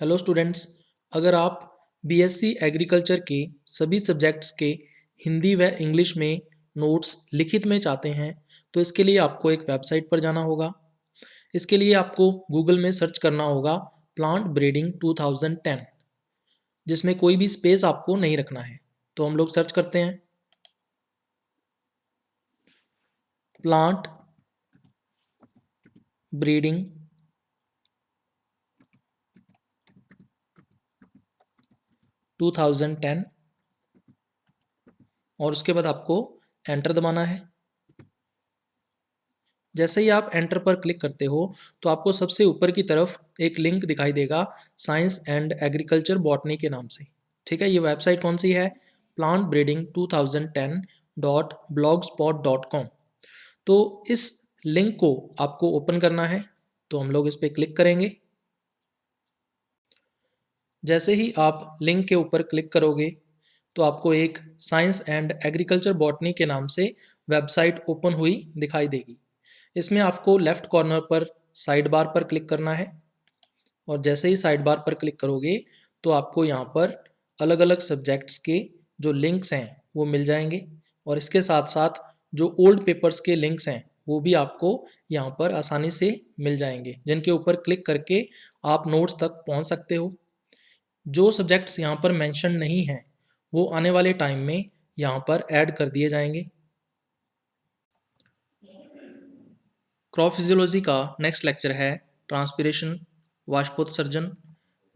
Hello students. अगर आप BSc agriculture के सभी सब्जेक्ट्स के हिंदी व इंग्लिश में नोट्स लिखित में चाहते हैं तो इसके लिए आपको एक वेबसाइट पर जाना होगा। इसके लिए आपको गूगल में सर्च करना होगा प्लांट ब्रीडिंग 2010, जिसमें कोई भी स्पेस आपको नहीं रखना है। तो हम लोग सर्च करते हैं प्लांट ब्रीडिंग 2010 और उसके बाद आपको एंटर दबाना है। जैसे ही आप एंटर पर क्लिक करते हो तो आपको सबसे ऊपर की तरफ एक लिंक दिखाई देगा साइंस एंड एग्रीकल्चर बॉटनी के नाम से। ठीक है, ये वेबसाइट कौन सी है? Plant breeding 2010.blogspot.com। तो इस लिंक को आपको ओपन करना है, तो हम लोग इस पर क्लिक करेंगे। जैसे ही आप लिंक के ऊपर क्लिक करोगे तो आपको एक साइंस एंड एग्रीकल्चर बॉटनी के नाम से वेबसाइट ओपन हुई दिखाई देगी। इसमें आपको लेफ्ट कॉर्नर पर साइड बार पर क्लिक करना है और जैसे ही साइड बार पर क्लिक करोगे तो आपको यहाँ पर अलग अलग सब्जेक्ट्स के जो लिंक्स हैं वो मिल जाएंगे और इसके साथ साथ जो ओल्ड पेपर्स के लिंक्स हैं वो भी आपको यहाँ पर आसानी से मिल जाएंगे, जिनके ऊपर क्लिक करके आप नोट्स तक पहुँच सकते हो। जो सब्जेक्ट्स यहाँ पर मेंशन नहीं हैं वो आने वाले टाइम में यहाँ पर ऐड कर दिए जाएंगे। क्रॉप फिजियोलॉजी का नेक्स्ट लेक्चर है ट्रांसपिरेशन, वाष्पोत्सर्जन,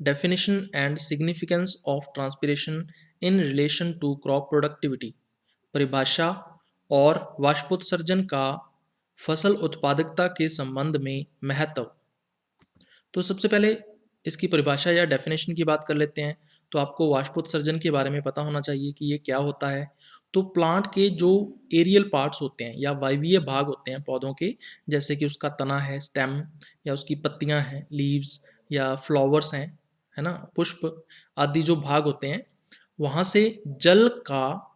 definition and significance of transpiration in relation to crop productivity, परिभाषा और वाष्पोत्सर्जन का फसल उत्पादकता के संबंध में महत्व। तो सबसे पहले इसकी परिभाषा या डेफिनेशन की बात कर लेते हैं। तो आपको वाष्पोत्सर्जन के बारे में पता होना चाहिए कि ये क्या होता है। तो प्लांट के जो एरियल पार्ट्स होते हैं या वायवीय भाग होते हैं पौधों के, जैसे कि उसका तना है, स्टेम, या उसकी पत्तियां हैं, लीव्स, या फ्लावर्स हैं, है ना, पुष्प आदि जो भाग होते हैं, वहां से जल का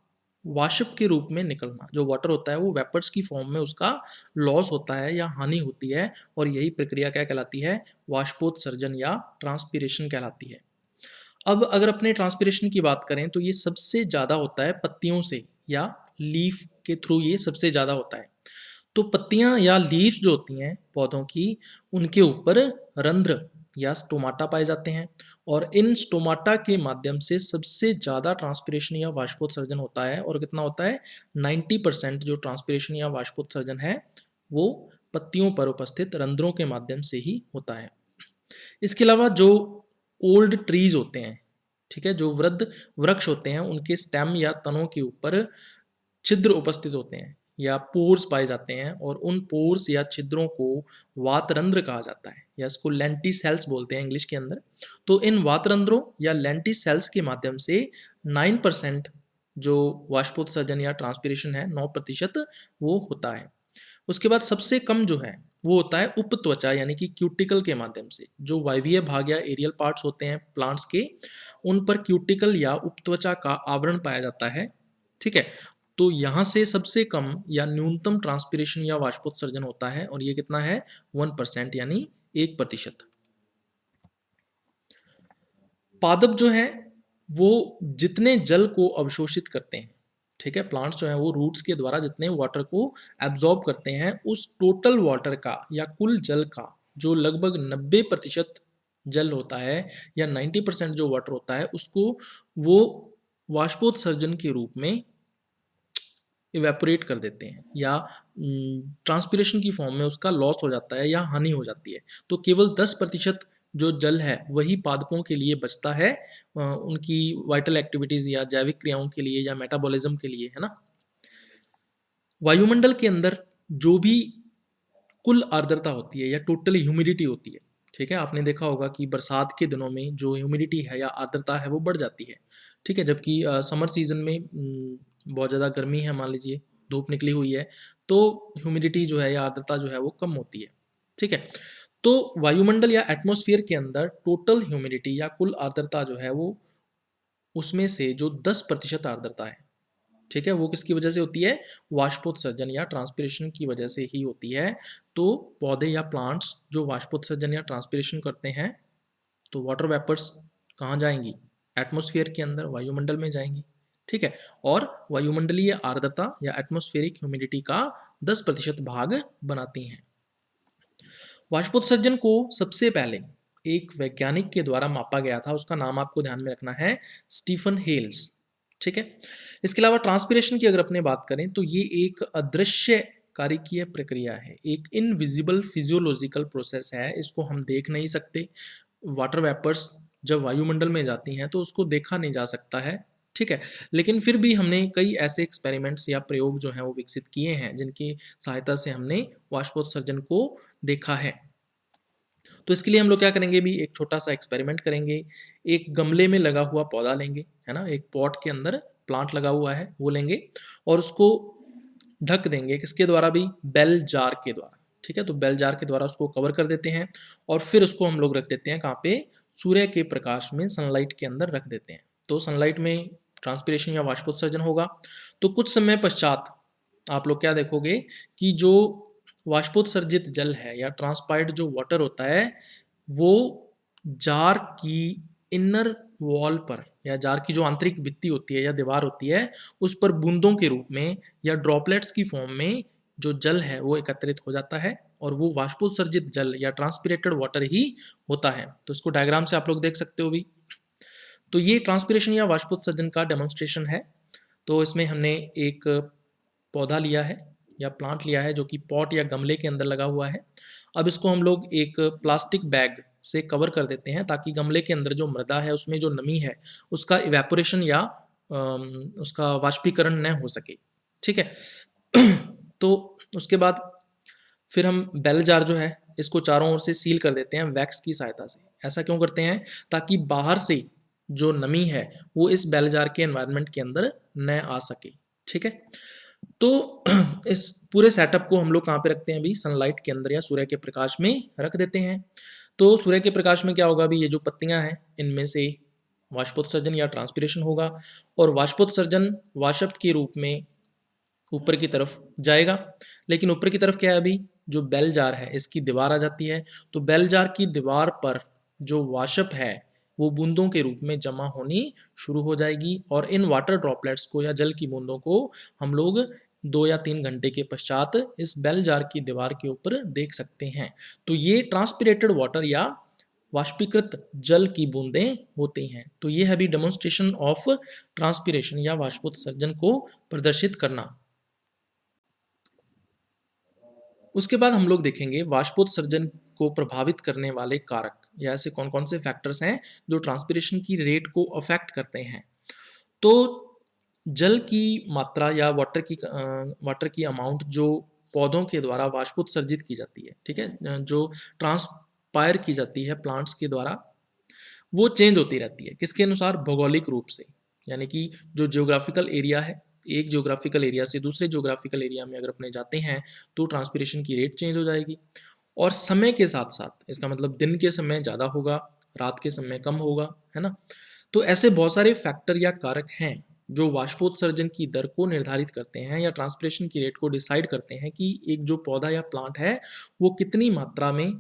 वाष्प के रूप में निकलना, जो वाटर होता है वो वेपर्स की फॉर्म में उसका लॉस होता है या हानि होती है, और यही प्रक्रिया क्या कहलाती है? वाष्पोत्सर्जन या ट्रांसपीरेशन कहलाती है। अब अगर अपने ट्रांसपीरेशन की बात करें तो ये सबसे ज़्यादा होता है पत्तियों से या लीफ के थ्रू, ये सबसे ज़्यादा होता है। तो पत्तियां या लीव्स जो होती हैं पौधों की, उनके ऊपर रंध्र या स्टोमाटा पाए जाते हैं और इन स्टोमाटा के माध्यम से सबसे ज़्यादा ट्रांसपीरेशन या वाष्पोत्सर्जन होता है। और कितना होता है? 90% जो ट्रांसपीरेशन या वाष्पोत्सर्जन है वो पत्तियों पर उपस्थित रंध्रों के माध्यम से ही होता है। इसके अलावा जो ओल्ड ट्रीज होते हैं, ठीक है, जो वृद्ध वृक्ष होते हैं, उनके स्टेम या तनों के ऊपर छिद्र उपस्थित होते हैं या पोर्स पाए जाते हैं, और उन पोर्स या छिद्रों को वातरंध्र कहा जाता है या इसको लेंटी सेल्स बोलते हैं इंग्लिश के अंदर। तो इन वातरंध्रों या लेंटी सेल्स के माध्यम से 9% जो वाष्पोत्सर्जन या ट्रांसपीरेशन है, 9% वो होता है। उसके बाद सबसे कम जो है वो होता है उपत्वचा यानी कि क्यूटिकल के माध्यम से। जो वायवीय भाग या एरियल पार्ट्स होते हैं प्लांट्स के, उन पर क्यूटिकल या उपत्वचा का आवरण पाया जाता है। ठीक है, तो यहाँ से सबसे कम या न्यूनतम ट्रांसपीरेशन या वाष्पोत्सर्जन होता है, और ये कितना है? 1% यानी 1%। पादप जो है वो जितने जल को अवशोषित करते हैं, ठीक है, प्लांट्स जो है वो रूट्स के द्वारा जितने वाटर को एब्जॉर्ब करते हैं, उस टोटल वाटर का या कुल जल का जो लगभग 90% जल होता है या 90% जो वाटर होता है, उसको वो वाष्पोत्सर्जन के रूप में इवेपोरेट कर देते हैं या ट्रांसपीरेशन की फॉर्म में उसका लॉस हो जाता है या हानि हो जाती है। तो केवल 10% जो जल है वही पादपों के लिए बचता है, उनकी वाइटल एक्टिविटीज या जैविक क्रियाओं के लिए या मेटाबॉलिज्म के लिए, है ना। वायुमंडल के अंदर जो भी कुल आर्द्रता होती है या टोटल ह्यूमिडिटी होती है, ठीक है, आपने देखा होगा कि बरसात के दिनों में जो ह्यूमिडिटी है या आर्द्रता है वो बढ़ जाती है। ठीक है, जबकि समर सीजन में बहुत ज़्यादा गर्मी है, मान लीजिए धूप निकली हुई है, तो ह्यूमिडिटी जो है या आर्द्रता जो है वो कम होती है। ठीक है, तो वायुमंडल या एटमॉस्फेयर के अंदर टोटल ह्यूमिडिटी या कुल आर्द्रता जो है वो, उसमें से जो 10% आर्द्रता है, ठीक है, वो किसकी वजह से होती है? वाष्पोत्सर्जन या ट्रांसपीरेशन की वजह से ही होती है। तो पौधे या प्लांट्स जो वाष्पोत्सर्जन या ट्रांसपीरेशन करते हैं तो वाटर वेपर्स कहाँ जाएंगी? एटमॉस्फेयर के अंदर, वायुमंडल में जाएंगी। ठीक है, और वायुमंडलीय आर्द्रता या एटमॉस्फेरिक ह्यूमिडिटी का 10% भाग बनाती हैं। वाष्पोत्सर्जन को सबसे पहले एक वैज्ञानिक के द्वारा मापा गया था, उसका नाम आपको ध्यान में रखना है, स्टीफन हेल्स। ठीक है, इसके अलावा ट्रांसपिरेशन की अगर अपने बात करें तो ये एक अदृश्य कारिकीय प्रक्रिया है, एक इनविजिबल फिजियोलॉजिकल प्रोसेस है, इसको हम देख नहीं सकते। वाटर वेपर्स जब वायुमंडल में जाती हैं तो उसको देखा नहीं जा सकता है। ठीक है, लेकिन फिर भी हमने कई ऐसे एक्सपेरिमेंट्स या प्रयोग जो हैं वो विकसित किए हैं जिनकी सहायता से हमने वाष्पोत्सर्जन को देखा है। तो इसके लिए हम लोग क्या करेंगे भी, एक छोटा सा एक्सपेरिमेंट करेंगे। एक गमले में लगा हुआ पौधा लेंगे, है ना, एक पॉट के अंदर प्लांट लगा हुआ है वो लेंगे और उसको ढक देंगे, किसके द्वारा भी, बेल जार के द्वारा। ठीक है, तो बेल जार के द्वारा उसको कवर कर देते हैं और फिर उसको हम लोग रख देते हैं कहाँ पे, सूर्य के प्रकाश में, सनलाइट के अंदर रख देते हैं। तो सनलाइट में ट्रांसपिरेशन या वाष्पोत्सर्जन होगा। तो कुछ समय पश्चात आप लोग क्या देखोगे कि जो वाष्पोत्सर्जित जल है या ट्रांसपायर्ड जो वाटर होता है वो जार की इनर वॉल पर या जार की जो आंतरिक भित्ति होती है या दीवार होती है उस पर बूंदों के रूप में या ड्रॉपलेट्स की फॉर्म में जो जल है वो एकत्रित हो जाता है और वो वाष्पोत्सर्जित जल या ट्रांसपिरेटेड वाटर ही होता है। तो इसको डायग्राम से आप लोग देख सकते हो भी। तो ये ट्रांसपिरेशन या वाष्पोत्सर्जन का डेमोन्स्ट्रेशन है। तो इसमें हमने एक पौधा लिया है या प्लांट लिया है जो कि पॉट या गमले के अंदर लगा हुआ है। अब इसको हम लोग एक प्लास्टिक बैग से कवर कर देते हैं ताकि गमले के अंदर जो मृदा है उसमें जो नमी है उसका इवेपोरेशन या उसका वाष्पीकरण न हो सके। ठीक है तो उसके बाद फिर हम बेल जार जो है इसको चारों ओर से सील कर देते हैं वैक्स की सहायता से। ऐसा क्यों करते हैं? ताकि बाहर से जो नमी है वो इस बेल जार के एनवायरनमेंट के अंदर न आ सके। ठीक है, तो इस पूरे सेटअप को हम लोग कहाँ पे रखते हैं अभी, सनलाइट के अंदर या सूर्य के प्रकाश में रख देते हैं। तो सूर्य के प्रकाश में क्या होगा अभी, ये जो पत्तियां हैं इनमें से वाष्पोत्सर्जन या ट्रांसपिरेशन होगा और वाष्पोत्सर्जन वाष्प के रूप में ऊपर की तरफ जाएगा। लेकिन ऊपर की तरफ क्या है अभी, जो बेल जार है इसकी दीवार आ जाती है। तो बेल जार की दीवार पर जो वाष्प है वो बूंदों के रूप में जमा होनी शुरू हो जाएगी और इन वाटर ड्रॉपलेट्स को या जल की बूंदों को हम लोग 2 या 3 घंटे के पश्चात इस बेल जार की दीवार के ऊपर देख सकते हैं। तो ये ट्रांसपिरेटेड वाटर या वाष्पीकृत जल की बूंदें होती हैं। तो ये है अभी डेमोन्स्ट्रेशन ऑफ ट्रांसपिरेशन या वाष्पोत्सर्जन को प्रदर्शित करना। उसके बाद हम लोग देखेंगे वाष्पोत्सर्जन को प्रभावित करने वाले कारक या ऐसे कौन कौन से फैक्टर्स हैं जो ट्रांसपिरेशन की रेट को अफेक्ट करते हैं। तो जल की मात्रा या वाटर की अमाउंट जो पौधों के द्वारा वाष्पोत्सर्जित की जाती है, ठीक है, जो ट्रांसपायर की जाती है प्लांट्स के द्वारा, वो चेंज होती रहती है। किसके अनुसार? भौगोलिक रूप से। यानी कि जो जियोग्राफिकल एरिया है, एक जियोग्राफिकल एरिया से दूसरे जियोग्राफिकल एरिया में अगर अपने जाते हैं तो ट्रांसपिरेशन की रेट चेंज हो जाएगी। और समय के साथ साथ, इसका मतलब दिन के समय ज़्यादा होगा, रात के समय कम होगा, है ना। तो ऐसे बहुत सारे फैक्टर या कारक हैं जो वाष्पोत्सर्जन की दर को निर्धारित करते हैं या ट्रांसपिरेशन की रेट को डिसाइड करते हैं कि एक जो पौधा या प्लांट है वो कितनी मात्रा में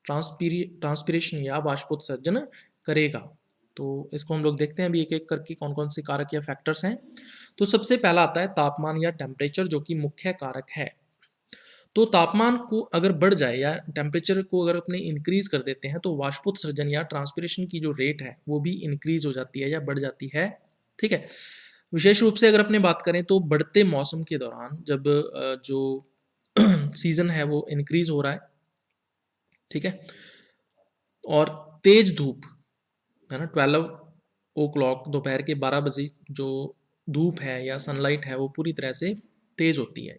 ट्रांसपिरेशन या वाष्पोत्सर्जन करेगा। तो इसको हम लोग देखते हैं अभी एक एक करके कौन कौन से कारक या फैक्टर्स हैं। तो सबसे पहला आता है तापमान या टेम्परेचर, जो कि मुख्य कारक है। तो तापमान को अगर बढ़ जाए या टेम्परेचर को अगर अपने इंक्रीज कर देते हैं तो वाष्पोत्सर्जन या ट्रांसपिरेशन की जो रेट है वो भी इंक्रीज हो जाती है या बढ़ जाती है। ठीक है, विशेष रूप से अगर अपने बात करें तो बढ़ते मौसम के दौरान जब जो सीजन है वो इंक्रीज हो रहा है, ठीक है, और तेज धूप, है ना, 12 o'clock दोपहर के 12 बजे जो धूप है या सनलाइट है वो पूरी तरह से तेज होती है।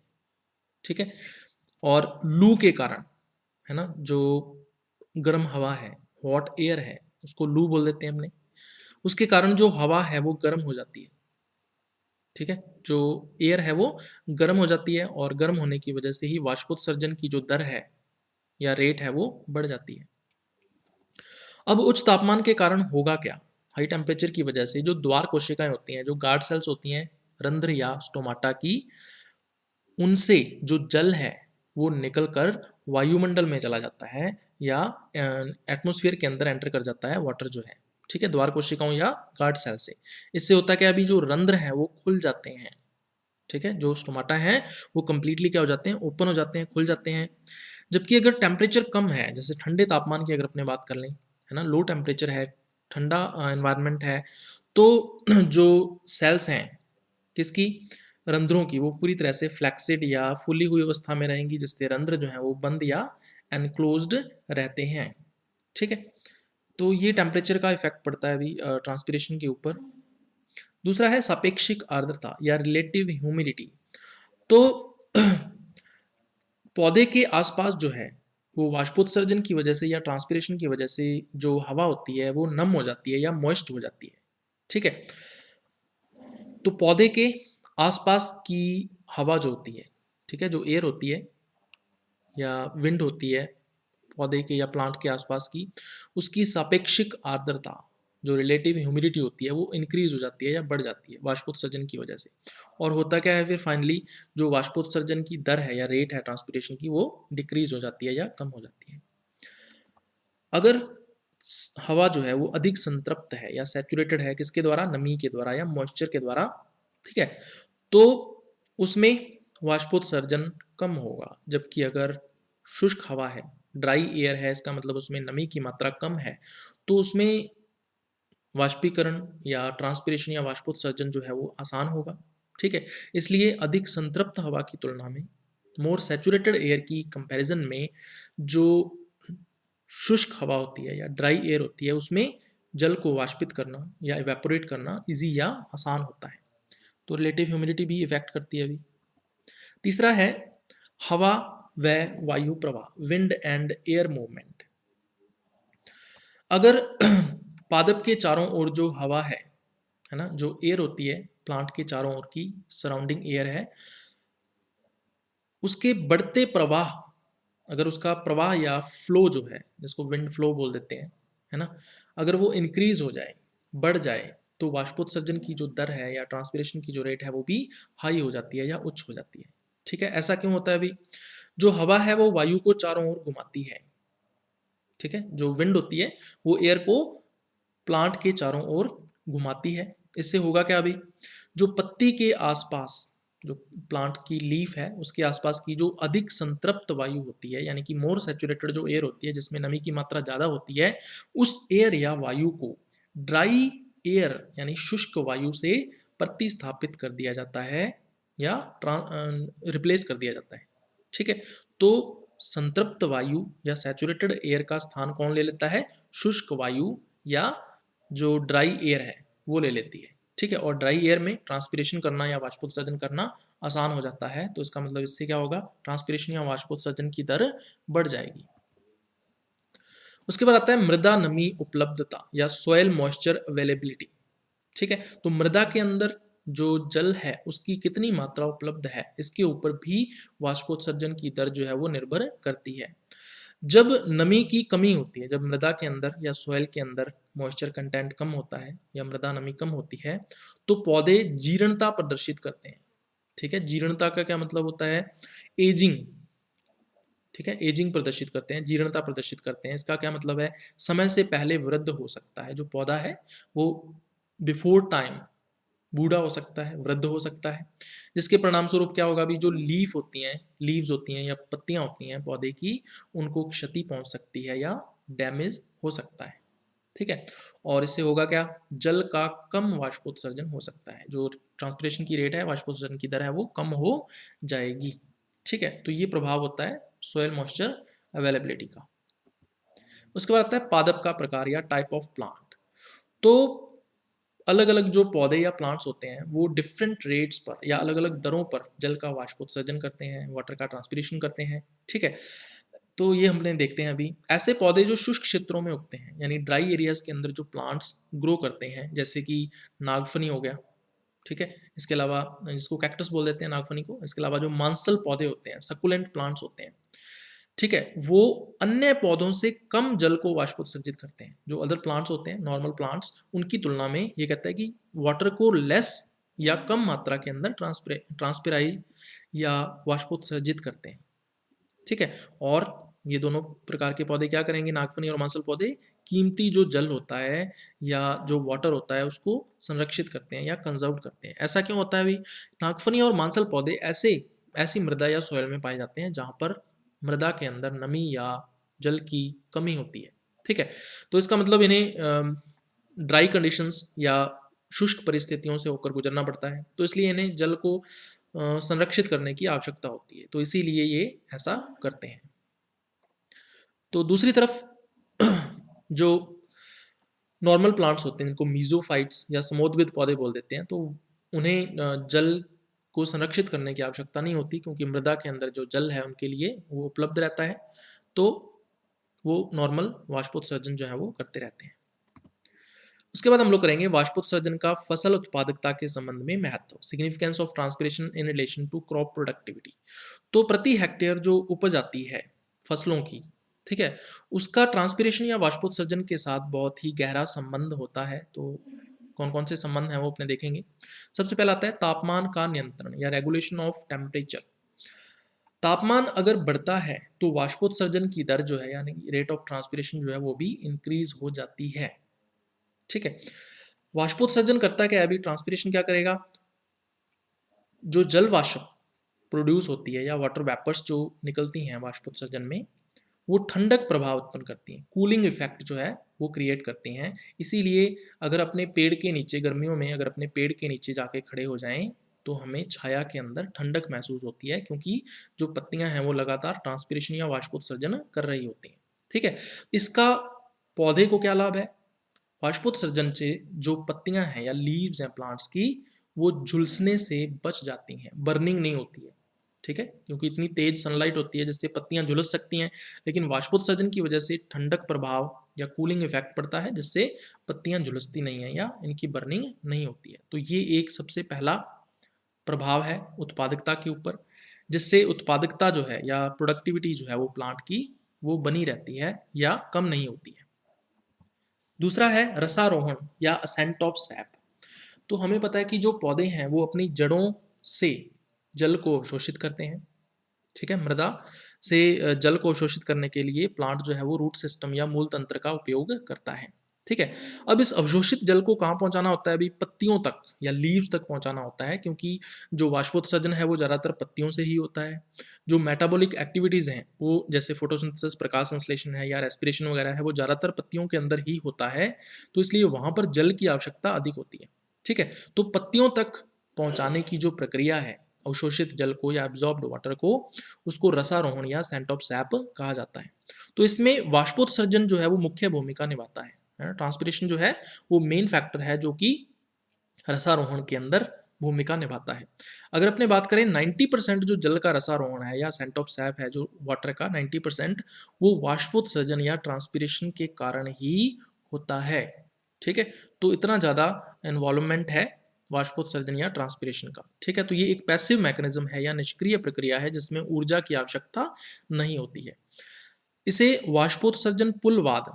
ठीक है, और लू के कारण, है ना, जो गर्म हवा है, हॉट एयर है, उसको लू बोल देते हैं हमने, उसके कारण जो हवा है वो गर्म हो जाती है। ठीक है, जो एयर है वो गर्म हो जाती है और गर्म होने की वजह से ही वाष्पोत्सर्जन की जो दर है या रेट है वो बढ़ जाती है। अब उच्च तापमान के कारण होगा क्या? हाई टेम्परेचर की वजह से जो द्वार कोशिकाएं होती हैं, जो गार्ड सेल्स होती हैं रंध्र या स्टोमाटा की, उनसे जो जल है वो निकल कर वायुमंडल में चला जाता है या एटमॉस्फेयर के अंदर एंटर कर जाता है वाटर जो है, ठीक है, द्वार कोशिकाओं या गार्ड सेल से। इससे होता है कि अभी जो रंध्र हैं वो खुल जाते हैं, ठीक है, जो स्टोमाटा है वो कंप्लीटली क्या हो जाते हैं, ओपन हो जाते हैं, खुल जाते हैं। जबकि अगर टेम्परेचर कम है, जैसे ठंडे तापमान की अगर अपने बात कर लें, है ना, लो टेम्परेचर है, ठंडा एनवायरनमेंट है, तो जो सेल्स हैं किसकी, रंध्रों की, वो पूरी तरह से फ्लैक्सिड या फुली हुई अवस्था में रहेंगी, जिससे रंध्र जो है वो बंद या एनक्लोज्ड रहते हैं, ठीक है। तो ये टेम्परेचर का इफेक्ट पड़ता है अभी ट्रांसपिरेशन के ऊपर। दूसरा है सापेक्षिक आर्द्रता या रिलेटिव ह्यूमिडिटी। तो पौधे के आसपास जो है वो वाष्पोत्सर्जन की वजह से या ट्रांसपिरेशन की वजह से जो हवा होती है वो नम हो जाती है या मॉइस्ट हो जाती है, ठीक है। तो पौधे के आसपास की हवा जो होती है, ठीक है, जो एयर होती है या विंड होती है पौधे के या प्लांट के आसपास की, उसकी सापेक्षिक आर्द्रता जो रिलेटिव ह्यूमिडिटी होती है वो इंक्रीज हो जाती है या बढ़ जाती है वाष्पोत्सर्जन की वजह से। और होता क्या है फिर फाइनली, जो वाष्पोत्सर्जन की दर है या रेट है ट्रांसपिरेशन की, वो डिक्रीज हो जाती है या कम हो जाती है। अगर हवा जो है वो अधिक संतृप्त है या सैचुरेटेड है, किसके द्वारा, नमी के द्वारा या मॉइस्चर के द्वारा, ठीक है, तो उसमें वाष्पोत्सर्जन कम होगा। जबकि अगर शुष्क हवा है, ड्राई एयर है, इसका मतलब उसमें नमी की मात्रा कम है, तो उसमें वाष्पीकरण या ट्रांसपिरेशन या वाष्पोत्सर्जन जो है वो आसान होगा, ठीक है। इसलिए अधिक संतृप्त हवा की तुलना में, मोर सैचुरेटेड एयर की कंपैरिजन में, जो शुष्क हवा होती है या ड्राई एयर होती है, उसमें जल को वाष्पित करना या इवेपोरेट करना इजी या आसान होता है। तो रिलेटिव ह्यूमिडिटी भी इफेक्ट करती है अभी। तीसरा है हवा व वायु प्रवाह, विंड एंड एयर मूवमेंट। अगर पादप के चारों ओर जो हवा है ना, जो एयर होती है प्लांट के चारों ओर की सराउंडिंग एयर है, उसके बढ़ते प्रवाह, अगर उसका प्रवाह या फ्लो जो है, जिसको विंड फ्लो बोल देते हैं, है ना, अगर वो इंक्रीज हो जाए, बढ़ जाए, तो वाष्पोत्सर्जन की जो दर है या ट्रांसपिरेशन की जो रेट है वो भी हाई हो जाती है या उच्च हो जाती है, ठीक है। ऐसा क्यों होता है अभी, जो हवा है वो वायु को चारों ओर घुमाती है, ठीक है, जो विंड होती है वो एयर को प्लांट के चारों ओर घुमाती है। इससे होगा क्या अभी, जो पत्ती के आसपास, जो प्लांट की लीफ है उसके आसपास की जो अधिक संतृप्त वायु होती है, यानी कि मोर सैचुरेटेड जो एयर होती है जिसमें नमी की मात्रा ज़्यादा होती है, उस एयर या वायु को ड्राई एयर यानी शुष्क वायु से प्रतिस्थापित कर दिया जाता है या रिप्लेस कर दिया जाता है, ठीक है। तो संतृप्त वायु या सैचुरेटेड एयर का स्थान कौन ले लेता है, शुष्क वायु या जो ड्राई एयर है वो ले लेती है, ठीक है। और ड्राई एयर में ट्रांसपिरेशन करना या वाष्पोत्सर्जन करना आसान हो जाता है, तो इसका मतलब इससे क्या होगा, ट्रांसपिरेशन या वाष्पोत्सर्जन की दर बढ़ जाएगी। उसके बाद आता है मृदा नमी उपलब्धता या सॉइल मॉइस्चर अवेलेबिलिटी, ठीक है। तो मृदा के अंदर जो जल है उसकी कितनी मात्रा उपलब्ध है, इसके ऊपर भी वाष्पोत्सर्जन की दर जो है वो निर्भर करती है। जब नमी की कमी होती है, जब मृदा के अंदर या सॉइल के अंदर मॉइस्चर कंटेंट कम होता है या मृदा नमी कम होती है, तो पौधे जीर्णता प्रदर्शित करते हैं, ठीक है। जीर्णता का क्या मतलब होता है, एजिंग, ठीक है, एजिंग प्रदर्शित करते हैं, जीर्णता प्रदर्शित करते हैं। इसका क्या मतलब है, समय से पहले वृद्ध हो सकता है, जो पौधा है वो बिफोर टाइम बूढ़ा हो सकता है, वृद्ध हो सकता है, जिसके परिणाम स्वरूप क्या होगा, अभी जो लीफ होती हैं, लीव्स होती हैं या पत्तियां होती हैं पौधे की, उनको क्षति पहुंच सकती है या डैमेज हो सकता है, ठीक है। और इससे होगा क्या, जल का कम वाष्पोत्सर्जन हो सकता है, जो ट्रांसपिरेशन की रेट है, वाष्पोत्सर्जन की दर है, वो कम हो जाएगी, ठीक है। तो ये प्रभाव होता है सोयल मॉइस्चर अवेलेबिलिटी का। उसके बाद आता है पादप का प्रकार या टाइप ऑफ प्लांट। तो अलग अलग जो पौधे या प्लांट्स होते हैं वो डिफरेंट रेट्स पर या अलग अलग दरों पर जल का वाष्पोत्सर्जन करते हैं, वाटर का ट्रांसपिरेशन करते हैं, ठीक है। तो ये हमने देखते हैं अभी। ऐसे पौधे जो शुष्क क्षेत्रों में उगते हैं, यानी ड्राई एरियाज के अंदर जो प्लांट्स ग्रो करते हैं, जैसे कि नागफनी हो गया, ठीक है, इसके अलावा जिसको कैक्टस बोल देते हैं नागफनी को, इसके अलावा जो मांसल पौधे होते हैं, सकुलेंट प्लांट्स होते हैं, ठीक है, वो अन्य पौधों से कम जल को वाष्पोत्सर्जित करते हैं। जो अदर प्लांट्स होते हैं, नॉर्मल प्लांट्स, उनकी तुलना में ये कहता है कि वाटर को लेस या कम मात्रा के अंदर ट्रांसपिराई या वाष्पोत्सर्जित करते हैं, ठीक है। और ये दोनों प्रकार के पौधे क्या करेंगे, नागफनी और मांसल पौधे, कीमती जो जल होता है या जो वाटर होता है उसको संरक्षित करते हैं या कंजर्व करते हैं। ऐसा क्यों होता है भाई? नागफनी और मांसल पौधे ऐसी मृदा या सॉइल में पाए जाते हैं जहां पर मृदा के अंदर नमी या जल की कमी होती है। ठीक है। तो इसका मतलब इन्हें ड्राई कंडीशंस या शुष्क परिस्थितियों से होकर गुजरना पड़ता है, तो इसलिए इन्हें जल को संरक्षित करने की आवश्यकता होती है, तो इसीलिए ये ऐसा करते हैं। तो दूसरी तरफ जो नॉर्मल प्लांट्स होते हैं जिनको मीजोफाइट्स या समोद्भिद पौधे बोल देते हैं, तो उन्हें जल को संरक्षित करने की आवश्यकता नहीं होती, क्योंकि मृदा के अंदर जो जल है उनके लिए वो उपलब्ध रहता है, तो वो नॉर्मल वाष्पोत्सर्जन जो है वो करते रहते हैं। उसके बाद हम लोग करेंगे वाष्पोत्सर्जन का फसल उत्पादकता के संबंध में महत्व, significance of transpiration in relation to crop productivity. तो प्रति हेक्टेयर जो उपज आती है फसलों की, ठीक है, उसका ट्रांसपिरेशन या वाष्पोत्सर्जन के साथ बहुत ही गहरा संबंध होता है। तो कौन कौन से संबंध हैं वो अपने देखेंगे। सबसे पहला आता है तापमान का नियंत्रण या रेगुलेशन ऑफ टेम्परेचर। तापमान अगर बढ़ता है तो वाष्पोत्सर्जन की दर जो है यानी रेट ऑफ ट्रांसपिरेशन जो है वो भी इंक्रीज हो जाती है। ठीक है। वाष्पोत्सर्जन करता क्या है, अभी ट्रांसपिरेशन क्या करेगा, जो जल वाष्प प्रोड्यूस होती है या वाटर वेपर्स जो निकलती हैं वाष्पोत्सर्जन में, वो ठंडक प्रभाव उत्पन्न करती हैं, कूलिंग इफेक्ट जो है वो क्रिएट करती हैं। इसीलिए अगर अपने पेड़ के नीचे गर्मियों में अगर अपने पेड़ के नीचे जाके खड़े हो जाएं तो हमें छाया के अंदर ठंडक महसूस होती है, क्योंकि जो पत्तियां हैं वो लगातार ट्रांसपिरेशन या वाष्पोत्सर्जन कर रही होती हैं। ठीक है। इसका पौधे को क्या लाभ है, वाष्पोत्सर्जन से जो पत्तियां हैं या लीव्स हैं प्लांट्स की, वो झुलसने से बच जाती हैं, बर्निंग नहीं होती है। ठीक है, क्योंकि इतनी तेज सनलाइट होती है जिससे पत्तियां झुलस सकती हैं, लेकिन वाष्पोत्सर्जन की वजह से ठंडक प्रभाव या कूलिंग इफेक्ट पड़ता है जिससे पत्तियां झुलसती नहीं है या इनकी बर्निंग नहीं होती है। तो ये एक सबसे पहला प्रभाव है उत्पादकता के ऊपर, जिससे उत्पादकता जो है या प्रोडक्टिविटी जो है वो प्लांट की वो बनी रहती है या कम नहीं होती है। दूसरा है रसारोहण या असेंट ऑफ सैप। तो हमें पता है कि जो पौधे हैं वो अपनी जड़ों से जल को अवशोषित करते हैं। ठीक है, मृदा से जल को अवशोषित करने के लिए प्लांट जो है वो रूट सिस्टम या मूल तंत्र का उपयोग करता है। ठीक है। अब इस अवशोषित जल को कहाँ पहुंचाना होता है, अभी पत्तियों तक या लीव्स तक पहुंचाना होता है, क्योंकि जो वाष्पोत्सर्जन है वो ज़्यादातर पत्तियों से ही होता है। जो मेटाबॉलिक एक्टिविटीज़ हैं वो जैसे फोटोसिंथेसिस, प्रकाश संश्लेषण है या रेस्पिरेशन वगैरह है, वो ज़्यादातर पत्तियों के अंदर ही होता है, तो इसलिए वहाँ पर जल की आवश्यकता अधिक होती है। ठीक है। तो पत्तियों तक पहुँचाने की जो प्रक्रिया है अवशोषित जल को या एब्जॉर्ब्ड वाटर को, उसको रसारोहण या सेंट ऑफ सैप कहा जाता है। तो इसमें वाष्पोत्सर्जन जो है वो मुख्य भूमिका निभाता है। ट्रांसपिरेशन जो है वो मेन फैक्टर है जो कि रसारोहण के अंदर भूमिका निभाता है। अगर अपने बात करें 90% जो जल का रसारोहण है या सेंट ऑफ सैप है जो वाटर का 90%, वो वाष्पोत्सर्जन या ट्रांसपिरेशन के कारण ही होता है। ठीक है। तो इतना ज़्यादा इन्वॉल्वमेंट है वाष्पोत्सर्जन या ट्रांसपिरेशन का। ठीक है। तो ये एक पैसिव मैकेनिज्म है या निष्क्रिय प्रक्रिया है जिसमें ऊर्जा की आवश्यकता नहीं होती है। इसे वाष्पोत्सर्जन पुलवाद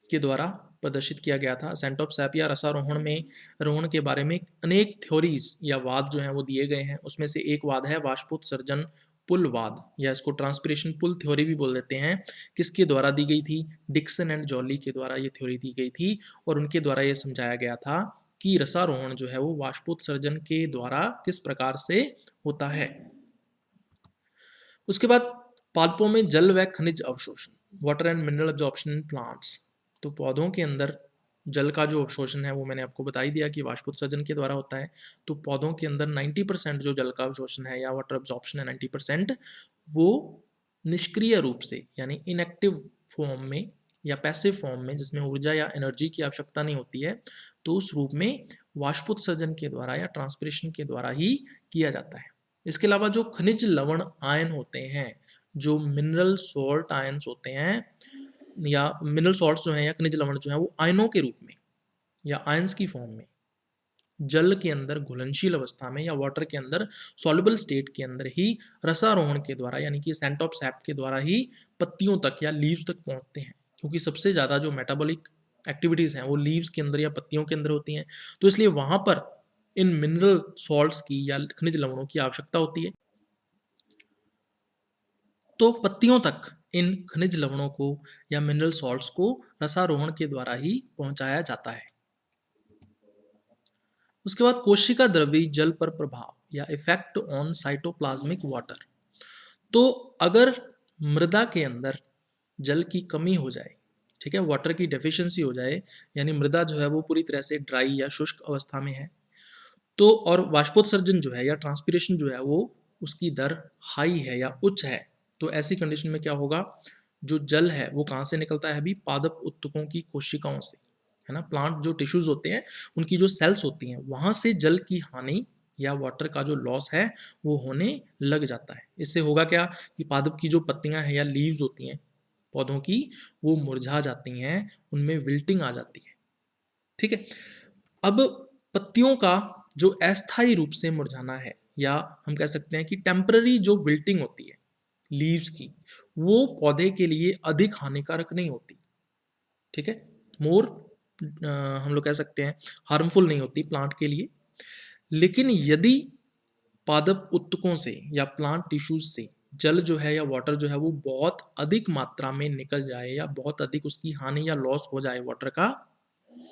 के द्वारा प्रदर्शित किया गया था। सेंट ऑफ सैप या रसारोहण में रोहण के बारे में अनेक थ्योरीज या वाद जो हैं वो दिए गए हैं। उसमें से एक वाद है वाष्पोत्सर्जन पुलवाद, या इसको ट्रांसपिरेशन पुल थ्योरी भी बोल देते हैं। किसके द्वारा दी गई थी, डिक्सन एंड जॉली के द्वारा ये थ्योरी दी गई थी, और उनके द्वारा ये समझाया गया था कि रसारोहण जो है वो वाष्पोत्सर्जन के द्वारा किस प्रकार से होता है। उसके बाद पादपों में जल व खनिज अवशोषण, water and mineral absorption in plants. तो पौधों के अंदर जल का जो अवशोषण है वो मैंने आपको बता ही दिया कि वाष्पोत्सर्जन के द्वारा होता है। तो पौधों के अंदर 90% जो जल का अवशोषण है या वाटर एब्जॉर्प्शन है 90%, वो निष्क्रिय रूप से यानी इनएक्टिव फॉर्म में या पैसिव फॉर्म में, जिसमें ऊर्जा या एनर्जी की आवश्यकता नहीं होती है, तो उस रूप में वाष्पोत्सर्जन के द्वारा या ट्रांसपिरेशन के द्वारा ही किया जाता है। इसके अलावा जो खनिज लवण आयन होते हैं, जो मिनरल सॉल्ट आयन्स होते हैं या मिनरल सॉल्ट्स जो हैं या खनिज लवण जो है वो आयनों के रूप में या आयंस की फॉर्म में जल के अंदर घुलनशील अवस्था में या वाटर के अंदर सॉल्युबल स्टेट के अंदर ही रसारोहण के द्वारा यानी कि सेंट ऑफ सैप के द्वारा ही पत्तियों तक या लीव्स तक पहुंचते हैं, क्योंकि सबसे ज़्यादा जो मेटाबॉलिक एक्टिविटीज़ हैं वो लीव्स के अंदर या पत्तियों के अंदर होती हैं, तो इसलिए वहाँ पर इन मिनरल सॉल्ट्स की या खनिज लवणों की आवश्यकता होती है। तो पत्तियों तक इन खनिज लवणों को या मिनरल सॉल्ट्स को रसारोहण के द्वारा ही पहुंचाया जाता है। उसके बाद कोशिका द्रवी जल पर प्रभाव या इफेक्ट ऑन साइटोप्लाज्मिक वाटर। तो अगर मृदा के अंदर जल की कमी हो जाए, ठीक है, वाटर की डेफिशिएंसी हो जाए, यानी मृदा जो है वो पूरी तरह से ड्राई या शुष्क अवस्था में है, तो और वाष्पोत्सर्जन जो है या ट्रांसपिरेशन जो है वो उसकी दर हाई है या उच्च है, तो ऐसी कंडीशन में क्या होगा, जो जल है वो कहाँ से निकलता है अभी, पादप उत्तकों की कोशिकाओं से, है ना। प्लांट जो टिश्यूज होते हैं उनकी जो सेल्स होती हैं वहां से जल की हानि या वाटर का जो लॉस है वो होने लग जाता है। इससे होगा क्या कि पादप की जो पत्तियां हैं या लीव्स होती हैं पौधों की, वो मुरझा जाती हैं, उनमें विल्टिंग आ जाती है, ठीक है। अब पत्तियों का जो अस्थायी रूप से मुरझाना है, या हम कह सकते हैं कि टेम्पररी जो विल्टिंग होती है लीव्स की, वो पौधे के लिए अधिक हानिकारक नहीं होती, ठीक है, मोर हम लोग कह सकते हैं हार्मफुल नहीं होती प्लांट के लिए। लेकिन यदि पादप उत्तकों से या प्लांट टिश्यूज से जल जो है या वाटर जो है वो बहुत अधिक मात्रा में निकल जाए या बहुत अधिक उसकी हानि या लॉस हो जाए वाटर का,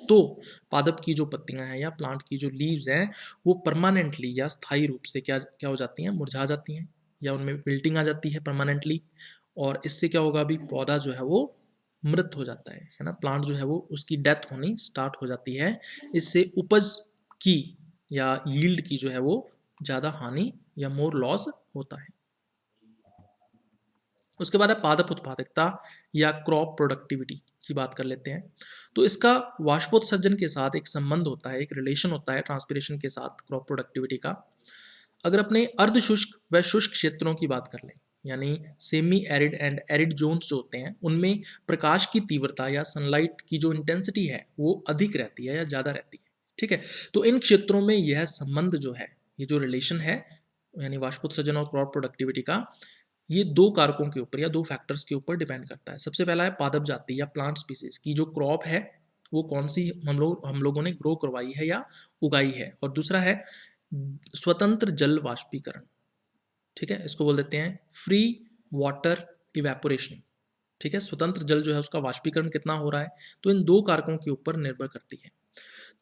तो पादप की जो पत्तियां हैं या प्लांट की जो लीव्स हैं वो परमानेंटली या स्थायी रूप से क्या क्या हो जाती हैं, मुरझा जाती हैं, या उनमें विल्टिंग आ जाती है परमानेंटली। और इससे क्या होगा, अभी पौधा जो है वो मृत हो जाता है ना, प्लांट जो है वो उसकी डेथ होनी स्टार्ट हो जाती है। इससे उपज की या यील्ड की जो है वो ज़्यादा हानि या मोर लॉस होता है। उसके बाद है पादप उत्पादकता या क्रॉप प्रोडक्टिविटी की बात कर लेते हैं। तो इसका वाष्पोत्सर्जन के साथ एक संबंध होता है, एक रिलेशन होता है ट्रांसपिरेशन के साथ क्रॉप प्रोडक्टिविटी का। अगर अपने अर्ध शुष्क व शुष्क क्षेत्रों की बात कर लें, यानी semi arid and arid zones जो होते हैं उनमें प्रकाश की तीव्रता या सनलाइट की जो इंटेंसिटी है वो अधिक रहती है या ज़्यादा रहती है, ठीक है। तो इन क्षेत्रों में यह संबंध जो है, ये जो रिलेशन है यानी वाष्पोत्सर्जन और क्रॉप प्रोडक्टिविटी का, ये दो कारकों के ऊपर या दो फैक्टर्स के ऊपर डिपेंड करता है। सबसे पहला है पादप जाति या प्लांट स्पीसीज की जो क्रॉप है वो कौन सी हम लोगों ने ग्रो करवाई है या उगाई है, और दूसरा है स्वतंत्र जल वाष्पीकरण, ठीक है, इसको बोल देते हैं फ्री वाटर इवेपोरेशन, ठीक है। स्वतंत्र जल जो है उसका वाष्पीकरण कितना हो रहा है, तो इन दो कारकों के ऊपर निर्भर करती है।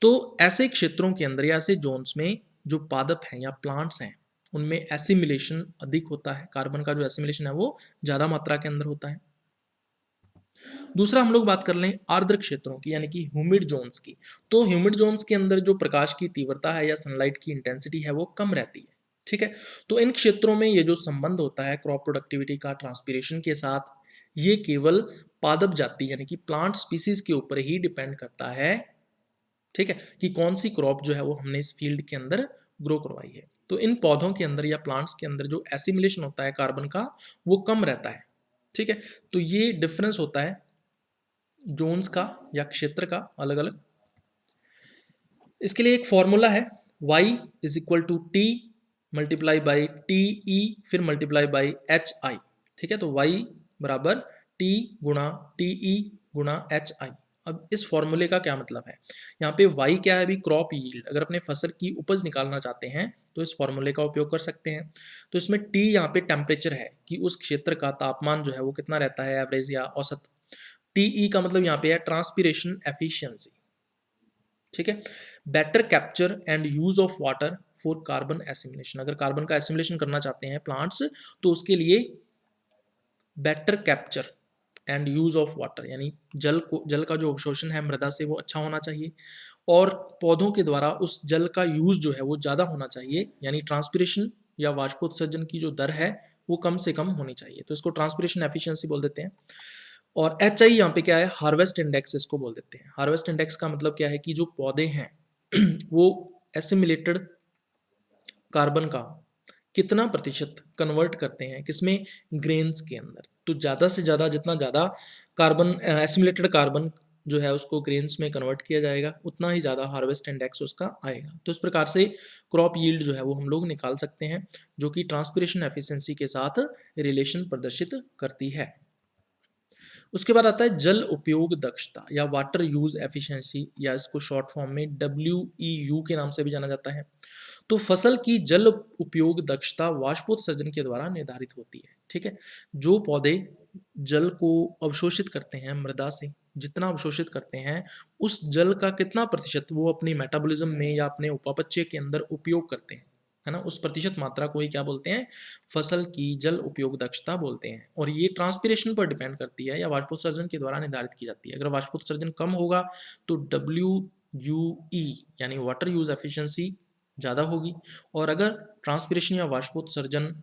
तो ऐसे क्षेत्रों के अंदर या ऐसे जोन्स में जो पादप हैं या प्लांट्स हैं उनमें एसिमिलेशन अधिक होता है, कार्बन का जो एसिमिलेशन है वो ज़्यादा मात्रा के अंदर होता है। दूसरा हम लोग बात कर लें आर्द्र क्षेत्रों की यानी कि ह्यूमिड जोन्स की। तो ह्यूमिड जोन्स के अंदर जो प्रकाश की तीव्रता है या सनलाइट की इंटेंसिटी है वो कम रहती है, ठीक है। तो इन क्षेत्रों में ये जो संबंध होता है क्रॉप प्रोडक्टिविटी का ट्रांसपिरेशन के साथ, ये केवल पादप जाति यानी कि प्लांट स्पीसीज के ऊपर ही डिपेंड करता है, ठीक है, कि कौन सी क्रॉप जो है वो हमने इस फील्ड के अंदर ग्रो करवाई है। तो इन पौधों के अंदर या प्लांट्स के अंदर जो एसिमिलेशन होता है कार्बन का वो कम रहता है, ठीक है। तो ये डिफरेंस होता है जोन्स का या क्षेत्र का अलग अलग। इसके लिए एक फॉर्मूला है, y is equal to T multiply by T E फिर मल्टीप्लाई बाई एच आई, ठीक है। तो y बराबर टी गुणा टी ई गुणा एच आई। अब इस फॉर्मूले का क्या मतलब है, यहाँ पे y क्या है, अभी क्रॉप यील्ड, अगर अपने फसल की उपज निकालना चाहते हैं तो इस फॉर्मूले का उपयोग कर सकते हैं। तो इसमें t यहाँ पे टेम्परेचर है कि उस क्षेत्र का तापमान जो है वो कितना रहता है, एवरेज या औसत। टीई का मतलब यहाँ पे है ट्रांसपिरेशन एफिशिएंसी, ठीक है। Better capture and use of water for carbon assimilation, अगर कार्बन का एसिमिलेशन करना चाहते हैं प्लांट्स तो उसके लिए better capture and use of water यानी जल का जो अवशोषण है मृदा से वो अच्छा होना चाहिए, और पौधों के द्वारा उस जल का यूज जो है वो ज़्यादा होना चाहिए, यानी ट्रांसपिरेशन या वाष्पोत्सर्जन की जो दर है वो कम से कम होनी चाहिए, तो इसको ट्रांसपिरेशन एफिशिएंसी बोल देते हैं। और एच आई यहाँ पे क्या है, हार्वेस्ट इंडेक्स इसको बोल देते हैं। हार्वेस्ट इंडेक्स का मतलब क्या है कि जो पौधे हैं वो एसिमिलेटेड कार्बन का कितना प्रतिशत कन्वर्ट करते हैं किसमें, ग्रेन्स के अंदर। तो ज़्यादा से ज़्यादा जितना ज़्यादा कार्बन एसिमिलेटेड कार्बन जो है उसको ग्रेन्स में कन्वर्ट किया जाएगा उतना ही ज़्यादा हार्वेस्ट इंडेक्स उसका आएगा। तो इस प्रकार से क्रॉप यील्ड जो है वो हम लोग निकाल सकते हैं, जो कि ट्रांसपिरेशन एफिशिएंसी के साथ रिलेशन प्रदर्शित करती है। उसके बाद आता है जल उपयोग दक्षता या वाटर यूज एफिशिएंसी, या इसको शॉर्ट फॉर्म में WEU के नाम से भी जाना जाता है। तो फसल की जल उपयोग दक्षता वाष्पोत्सर्जन के द्वारा निर्धारित होती है। ठीक है, जो पौधे जल को अवशोषित करते हैं मृदा से, जितना अवशोषित करते हैं उस जल का कितना प्रतिशत वो अपनी मेटाबॉलिज्म में या अपने उपापचय के अंदर उपयोग करते हैं, है ना, उस प्रतिशत मात्रा को ही क्या बोलते हैं, फसल की जल उपयोग दक्षता बोलते हैं। और ये ट्रांसपिरेशन पर डिपेंड करती है या वाष्पोत्सर्जन के द्वारा निर्धारित की जाती है। अगर वाष्पोत्सर्जन कम होगा तो WUE यानी वाटर यूज एफिशिएंसी ज़्यादा होगी, और अगर ट्रांसपिरेशन या वाष्पोत्सर्जन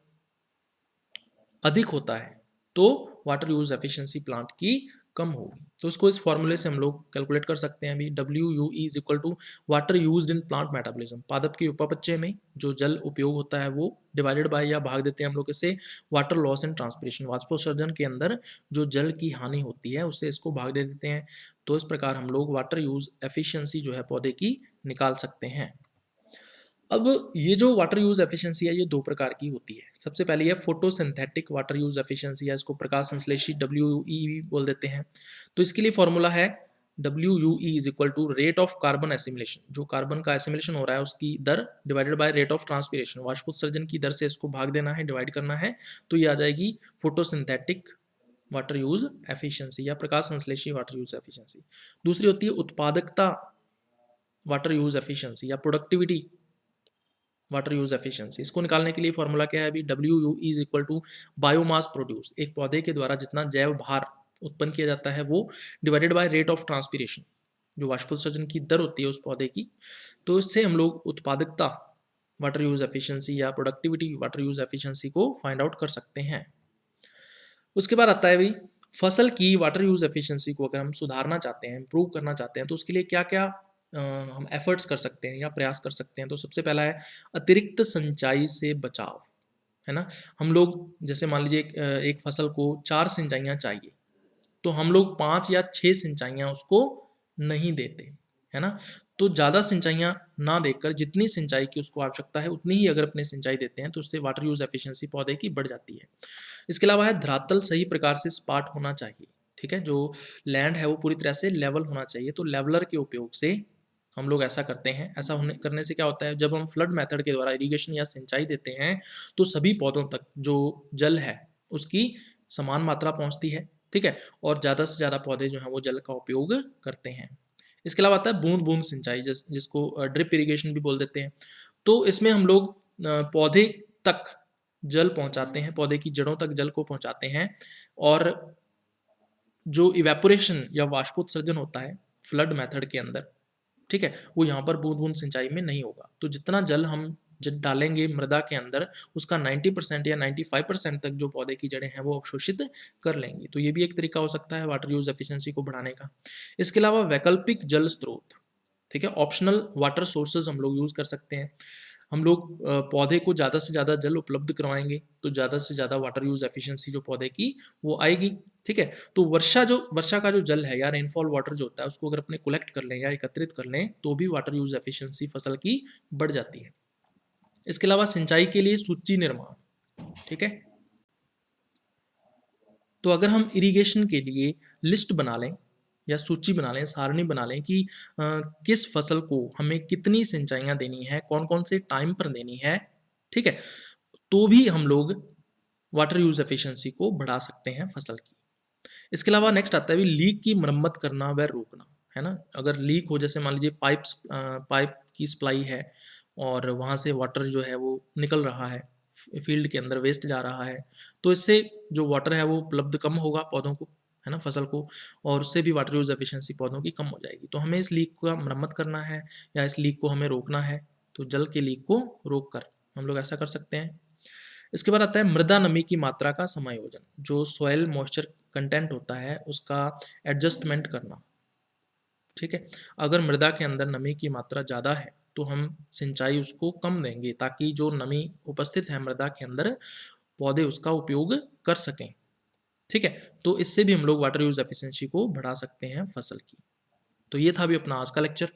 अधिक होता है तो वाटर यूज एफिशिएंसी प्लांट की कम होगी। तो उसको इस फॉर्मूले से हम लोग कैलकुलेट कर सकते हैं अभी। WUE is equal to water used in plant metabolism, पादप के उपापचय में जो जल उपयोग होता है वो डिवाइडेड बाय या भाग देते हैं हम लोग इसे वाटर लॉस एंड ट्रांसपिरेशन, वाष्पोत्सर्जन के अंदर जो जल की हानि होती है उससे इसको भाग दे देते हैं। तो इस प्रकार हम लोग वाटर यूज एफिशिएंसी जो है पौधे की निकाल सकते हैं। अब ये जो वाटर यूज एफिशिएंसी है ये दो प्रकार की होती है। सबसे पहले है फोटोसिंथेटिक वाटर यूज एफिशिएंसी, या इसको प्रकाश संश्लेषी WUE भी बोल देते हैं। तो इसके लिए फॉर्मूला है WUE is equal to rate of carbon assimilation, जो कार्बन का एसिमिलेशन हो रहा है उसकी दर divided by rate of transpiration, वाष्पोत्सर्जन की दर से इसको भाग देना है, डिवाइड करना है, तो ये आ जाएगी फोटोसिंथेटिक वाटर यूज एफिशिएंसी या प्रकाश संश्लेषी वाटर यूज एफिशिएंसी। दूसरी होती है उत्पादकता वाटर यूज एफिशिएंसी या प्रोडक्टिविटी वाटर यूज एफिशिएंसी। इसको निकालने के लिए फॉर्मूला क्या है अभी, WU is equal to biomass produce, एक पौधे के द्वारा जितना जैव भार उत्पन्न किया जाता है वो divided by rate of transpiration, जो वाष्पोत्सर्जन की दर होती है उस पौधे की। तो इससे हम लोग उत्पादकता वाटर यूज एफिशिएंसी या प्रोडक्टिविटी वाटर यूज एफिशिएंसी को फाइंड आउट कर सकते हैं। उसके बाद आता है भाई फसल की वाटर यूज एफिशिएंसी को अगर हम सुधारना चाहते हैं, इंप्रूव करना चाहते हैं, तो उसके लिए क्या क्या हम एफर्ट्स कर सकते हैं या प्रयास कर सकते हैं। तो सबसे पहला है अतिरिक्त सिंचाई से बचाव, है ना। हम लोग जैसे मान लीजिए एक फसल को 4 सिंचाइयाँ चाहिए, तो हम लोग 5 या 6 सिंचाइयाँ उसको नहीं देते, है ना। तो ज़्यादा सिंचाइयाँ ना देकर जितनी सिंचाई की उसको आवश्यकता है उतनी ही अगर अपने सिंचाई देते हैं तो उससे वाटर यूज एफिशिएंसी पौधे की बढ़ जाती है। इसके अलावा है धरातल सही प्रकार से सपाट होना चाहिए। ठीक है, जो लैंड है वो पूरी तरह से लेवल होना चाहिए। तो लेवलर के उपयोग से हम लोग ऐसा करते हैं। ऐसा होने करने से क्या होता है, जब हम फ्लड मेथड के द्वारा इरिगेशन या सिंचाई देते हैं तो सभी पौधों तक जो जल है उसकी समान मात्रा पहुंचती है। ठीक है, और ज़्यादा से ज़्यादा पौधे जो हैं वो जल का उपयोग करते हैं। इसके अलावा आता है बूंद बूंद सिंचाई, जिसको ड्रिप इरिगेशन भी बोल देते हैं। तो इसमें हम लोग पौधे तक जल पहुंचाते हैं, पौधे की जड़ों तक जल को पहुंचाते हैं, और जो इवेपोरेशन या वाष्पोत्सर्जन होता है फ्लड मेथड के अंदर, ठीक है, वो यहाँ पर बूंद बूंद सिंचाई में नहीं होगा। तो जितना जल हम जब डालेंगे मृदा के अंदर उसका 90% या 95% तक जो पौधे की जड़ें हैं वो अवशोषित कर लेंगी। तो ये भी एक तरीका हो सकता है वाटर यूज एफिशिएंसी को बढ़ाने का। इसके अलावा वैकल्पिक जल स्रोत, ठीक है, ऑप्शनल वाटर सोर्सेज हम लोग यूज कर सकते हैं। हम लोग पौधे को ज़्यादा से ज़्यादा जल उपलब्ध करवाएंगे तो ज़्यादा से ज़्यादा वाटर यूज एफिशिएंसी जो पौधे की वो आएगी। ठीक है, तो वर्षा का जो जल है या रेनफॉल वाटर जो होता है उसको अगर अपने कलेक्ट कर लें या एकत्रित कर लें तो भी वाटर यूज एफिशिएंसी फसल की बढ़ जाती है। इसके अलावा सिंचाई के लिए सूची निर्माण, ठीक है, तो अगर हम इरिगेशन के लिए लिस्ट बना लें या सूची बना लें, सारणी बना लें कि किस फसल को हमें कितनी सिंचाइयाँ देनी है, कौन कौन से टाइम पर देनी है, ठीक है, तो भी हम लोग वाटर यूज एफिशिएंसी को बढ़ा सकते हैं फसल की। इसके अलावा नेक्स्ट आता है लीक की मरम्मत करना व रोकना, है ना। अगर लीक हो, जैसे मान लीजिए पाइप की सप्लाई है और वहाँ से वाटर जो है वो निकल रहा है, फील्ड के अंदर वेस्ट जा रहा है, तो इससे जो वाटर है वो उपलब्ध कम होगा पौधों को, है ना, फसल को, और उससे भी वाटर यूज एफिशिएंसी पौधों की कम हो जाएगी। तो हमें इस लीक का मरम्मत करना है या इस लीक को हमें रोकना है, तो जल के लीक को रोक कर हम लोग ऐसा कर सकते हैं। इसके बाद आता है मृदा नमी की मात्रा का समायोजन, जो सॉइल मॉइस्चर कंटेंट होता है उसका एडजस्टमेंट करना। ठीक है, अगर मृदा के अंदर नमी की मात्रा ज़्यादा है तो हम सिंचाई उसको कम देंगे ताकि जो नमी उपस्थित है मृदा के अंदर पौधे उसका उपयोग कर सकें। ठीक है, तो इससे भी हम लोग वाटर यूज एफिशिएंसी को बढ़ा सकते हैं फसल की। तो ये था भी अपना आज का लेक्चर।